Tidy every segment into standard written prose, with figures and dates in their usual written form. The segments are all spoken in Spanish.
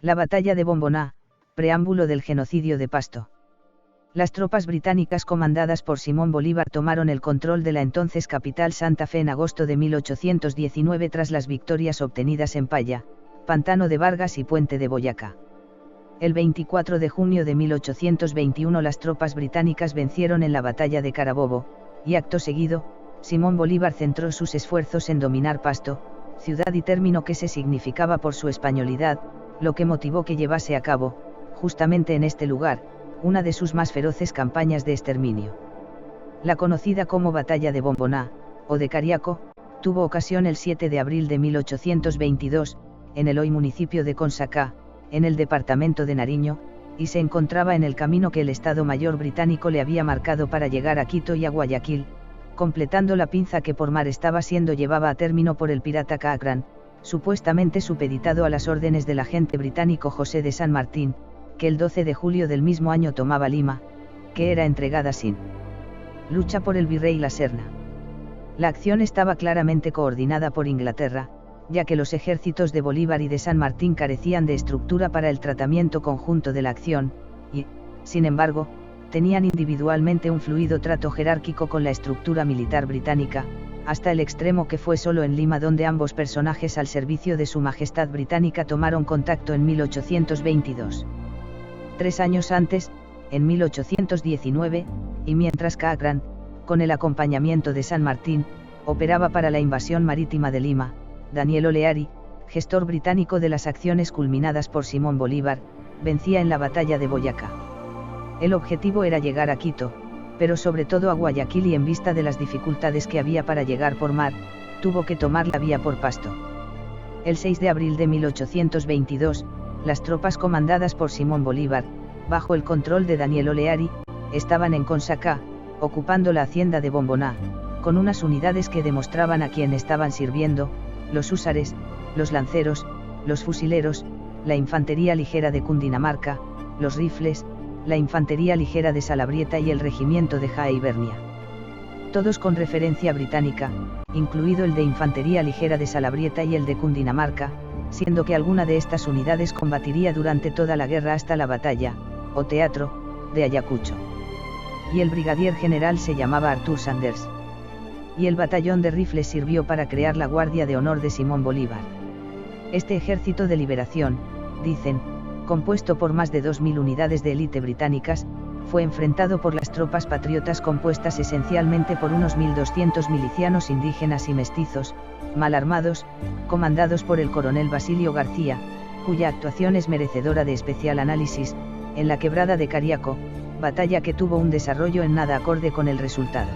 La batalla de Bomboná, preámbulo del genocidio de Pasto. Las tropas británicas comandadas por Simón Bolívar tomaron el control de la entonces capital Santa Fe en agosto de 1819 tras las victorias obtenidas en Paya, Pantano de Vargas y Puente de Boyacá. El 24 de junio de 1821 las tropas británicas vencieron en la batalla de Carabobo, y acto seguido, Simón Bolívar centró sus esfuerzos en dominar Pasto, ciudad y término que se significaba por su españolidad, lo que motivó que llevase a cabo, justamente en este lugar, una de sus más feroces campañas de exterminio. La conocida como Batalla de Bomboná, o de Cariaco, tuvo ocasión el 7 de abril de 1822, en el hoy municipio de Consacá, en el departamento de Nariño, y se encontraba en el camino que el Estado Mayor británico le había marcado para llegar a Quito y a Guayaquil, completando la pinza que por mar estaba siendo llevada a término por el pirata Cochrane, supuestamente supeditado a las órdenes del agente británico José de San Martín, que el 12 de julio del mismo año tomaba Lima, que era entregada sin lucha por el virrey La Serna. La acción estaba claramente coordinada por Inglaterra, ya que los ejércitos de Bolívar y de San Martín carecían de estructura para el tratamiento conjunto de la acción, y, sin embargo, tenían individualmente un fluido trato jerárquico con la estructura militar británica, hasta el extremo que fue solo en Lima donde ambos personajes al servicio de Su Majestad Británica tomaron contacto en 1822. 3 años antes, en 1819, y mientras Cochrane, con el acompañamiento de San Martín, operaba para la invasión marítima de Lima, Daniel O'Leary, gestor británico de las acciones culminadas por Simón Bolívar, vencía en la batalla de Boyacá. El objetivo era llegar a Quito, pero sobre todo a Guayaquil y en vista de las dificultades que había para llegar por mar, tuvo que tomar la vía por Pasto. El 6 de abril de 1822, las tropas comandadas por Simón Bolívar, bajo el control de Daniel O'Leary, estaban en Consacá, ocupando la hacienda de Bomboná, con unas unidades que demostraban a quién estaban sirviendo: los húsares, los lanceros, los fusileros, la infantería ligera de Cundinamarca, los rifles, la infantería ligera de Salabrieta y el regimiento de Jae y Bernia. Todos con referencia británica, incluido el de infantería ligera de Salabrieta y el de Cundinamarca, siendo que alguna de estas unidades combatiría durante toda la guerra hasta la batalla, o teatro, de Ayacucho. Y el brigadier general se llamaba Arthur Sanders. Y el batallón de rifles sirvió para crear la Guardia de Honor de Simón Bolívar. Este ejército de liberación, dicen, compuesto por más de 2000 unidades de élite británicas, fue enfrentado por las tropas patriotas compuestas esencialmente por unos 1200 milicianos indígenas y mestizos, mal armados, comandados por el coronel Basilio García, cuya actuación es merecedora de especial análisis, en la quebrada de Cariaco, batalla que tuvo un desarrollo en nada acorde con el resultado.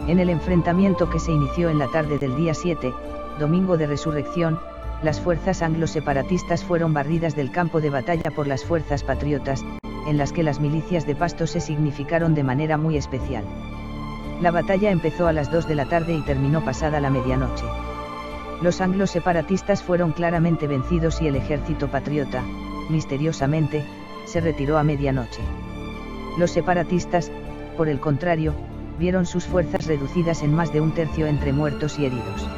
En el enfrentamiento que se inició en la tarde del día 7, domingo de resurrección, las fuerzas anglo-separatistas fueron barridas del campo de batalla por las fuerzas patriotas, en las que las milicias de Pasto se significaron de manera muy especial. La batalla empezó a las 2 de la tarde y terminó pasada la medianoche. Los anglo-separatistas fueron claramente vencidos y el ejército patriota, misteriosamente, se retiró a medianoche. Los separatistas, por el contrario, vieron sus fuerzas reducidas en más de un tercio entre muertos y heridos.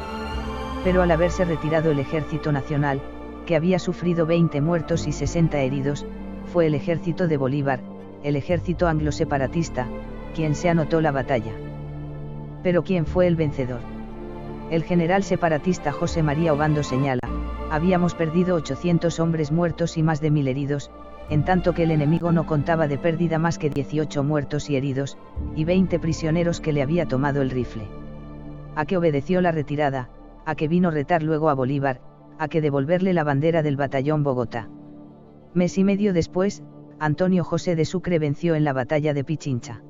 Pero al haberse retirado el ejército nacional, que había sufrido 20 muertos y 60 heridos, fue el ejército de Bolívar, el ejército anglo-separatista, quien se anotó la batalla. Pero ¿quién fue el vencedor? El general separatista José María Obando señala: habíamos perdido 800 hombres muertos y más de 1000 heridos, en tanto que el enemigo no contaba de pérdida más que 18 muertos y heridos, y 20 prisioneros que le había tomado el rifle. ¿A qué obedeció la retirada? ¿A qué vino retar luego a Bolívar? ¿A qué devolverle la bandera del batallón Bogotá? Mes y medio después, Antonio José de Sucre venció en la batalla de Pichincha.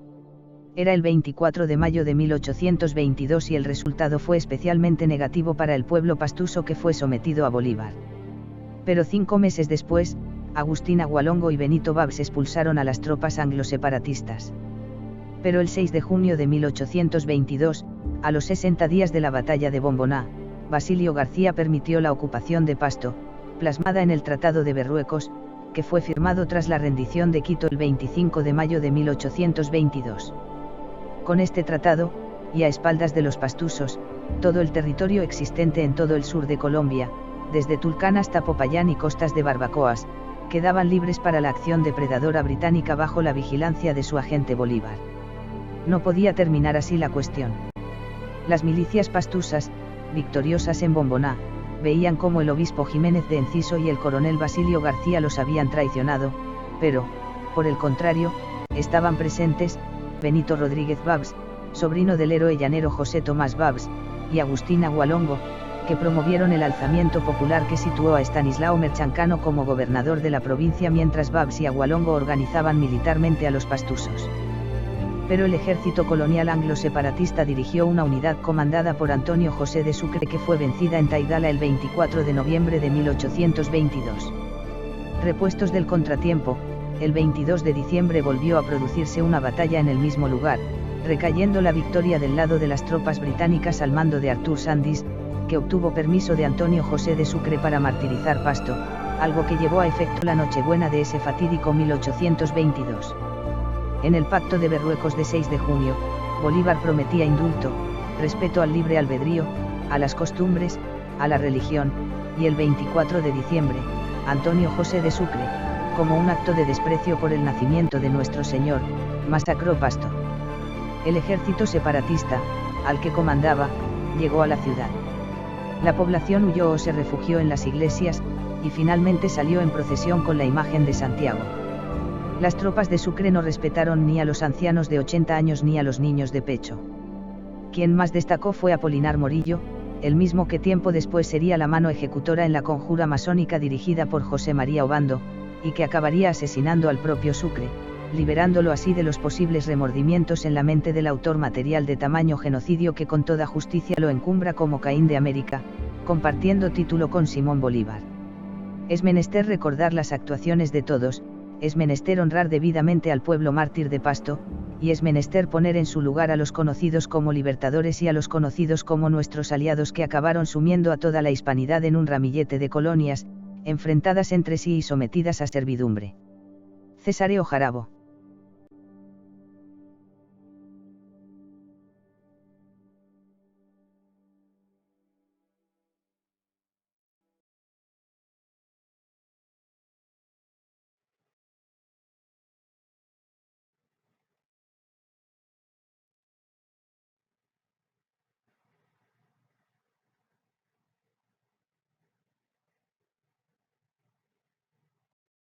Era el 24 de mayo de 1822 y el resultado fue especialmente negativo para el pueblo pastuso que fue sometido a Bolívar. Pero 5 meses después, Agustín Agualongo y Benito Babs expulsaron a las tropas anglo-separatistas. Pero el 6 de junio de 1822, a los 60 días de la batalla de Bomboná, Basilio García permitió la ocupación de Pasto, plasmada en el Tratado de Berruecos, que fue firmado tras la rendición de Quito el 25 de mayo de 1822. Con este tratado, y a espaldas de los pastusos, todo el territorio existente en todo el sur de Colombia, desde Tulcán hasta Popayán y costas de Barbacoas, quedaban libres para la acción depredadora británica bajo la vigilancia de su agente Bolívar. No podía terminar así la cuestión. Las milicias pastusas, victoriosas en Bomboná, veían cómo el obispo Jiménez de Enciso y el coronel Basilio García los habían traicionado, pero, por el contrario, estaban presentes, Benito Rodríguez Babs, sobrino del héroe llanero José Tomás Babs, y Agustín Agualongo, que promovieron el alzamiento popular que situó a Estanislao Merchancano como gobernador de la provincia mientras Babs y Agualongo organizaban militarmente a los pastusos. Pero el ejército colonial anglo-separatista dirigió una unidad comandada por Antonio José de Sucre que fue vencida en Taigala el 24 de noviembre de 1822. Repuestos del contratiempo, el 22 de diciembre volvió a producirse una batalla en el mismo lugar, recayendo la victoria del lado de las tropas británicas al mando de Arthur Sandys, que obtuvo permiso de Antonio José de Sucre para martirizar Pasto, algo que llevó a efecto la Nochebuena de ese fatídico 1822. En el Pacto de Berruecos de 6 de junio, Bolívar prometía indulto, respeto al libre albedrío, a las costumbres, a la religión, y el 24 de diciembre, Antonio José de Sucre, como un acto de desprecio por el nacimiento de nuestro Señor, masacró Pasto. El ejército separatista, al que comandaba, llegó a la ciudad. La población huyó o se refugió en las iglesias, y finalmente salió en procesión con la imagen de Santiago. Las tropas de Sucre no respetaron ni a los ancianos de 80 años ni a los niños de pecho. Quien más destacó fue Apolinar Morillo, el mismo que tiempo después sería la mano ejecutora en la conjura masónica dirigida por José María Obando, y que acabaría asesinando al propio Sucre, liberándolo así de los posibles remordimientos en la mente del autor material de tamaño genocidio que con toda justicia lo encumbra como Caín de América, compartiendo título con Simón Bolívar. Es menester recordar las actuaciones de todos, es menester honrar debidamente al pueblo mártir de Pasto, y es menester poner en su lugar a los conocidos como libertadores y a los conocidos como nuestros aliados que acabaron sumiendo a toda la hispanidad en un ramillete de colonias, enfrentadas entre sí y sometidas a servidumbre. Cesáreo Jarabo.